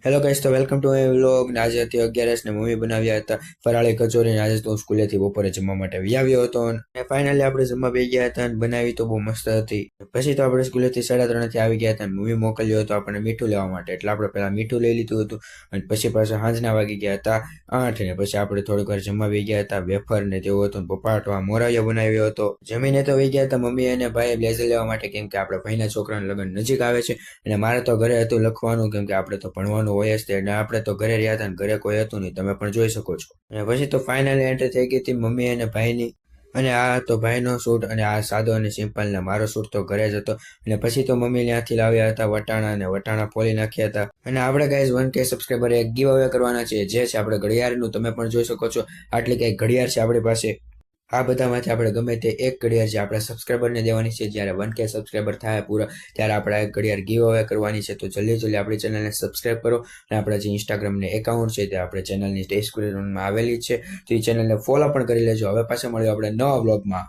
Hello guys, તો welcome to my vlog. આજે હતી 11 ને મમ્મી બનાવ્યા હતા ફરાળી કચોરી. આજે તો હું સ્કૂલેથી બપોરે જમવા માટે આવ્યો હતો અને ફાઇનલી આપણે જમવા બેસી ગયા હતા અને બનાવી તો બહુ મસ્ત હતી. પછી તો આપણે સ્કૂલેથી 3:30 થી આવી ગયા હતા અને મમ્મી મોકલ્યો હતો આપણને મીઠું લેવા માટે, એટલે આપણે પહેલા મીઠું લઈ લીધું હતું અને પછી પાછા સાંજના વાગી ગયા હતા 8 ને પછી આપણે થોડીક વાર જમવા બેસી ગયા હતા. વેફર ને તેવું હતું. પપ્પા તો આ મોરાયો બનાવ્યો હતો. જમીને તો વહી ગયા હતા મમ્મી અને ભાઈ બ્લેઝર લેવા માટે, કેમ કે આપણે ભાઈના છોકરાના લગ્ન નજીક આવે છે અને મારે તો ઘરે હતું લખવાનું, કેમ કે આપણે તો ભણવાનું હોય જ તે. અને આપણે તો ઘરે રહ્યા હતા ને ઘરે કોઈ હતું નહીં, તમે પણ જોઈ શકો છો. અને પછી તો ફાઇનલી એન્ટ્રી થઈ ગઈ હતી મમ્મી અને ભાઈની. અને આ તો ભાઈનો શૂટ અને આ સાદો અને સિમ્પલ ને મારો શૂટ તો ઘરે જ હતો. અને પછી તો મમ્મી ત્યાંથી લાવ્યા હતા વટાણા, અને વટાણા ફોલી નાખ્યા હતા. અને આપણે ગાઈઝ 1K સબસ્ક્રાઈબર એક ગીવ અવે કરવાના છે, જે છે આપણે ઘડિયાળનું. તમે પણ જોઈ શકો છો આટલી કઈ ઘડિયાળ છે આપણી પાસે. આ બધામાંથી આપણે ગમે તે એક ઘડિયાળ જે આપણે સબસ્ક્રાઈબરને દેવાની છે. જ્યારે 1K સબસ્ક્રાઈબર થાય પૂરા, ત્યારે આપણે એક ઘડિયાળ ગીવ અવે કરવાની છે. તો જલ્દી આપણી ચેનલને સબસ્ક્રાઈબ કરો અને આપણા જે ઇન્સ્ટાગ્રામની એકાઉન્ટ છે તે આપણે ચેનલની ડિસ્ક્રિપ્શનમાં આવેલી છે, તો એ ચેનલને ફોલો પણ કરી લેજો. હવે પાછા મળ્યો આપણે નવા બ્લોગમાં.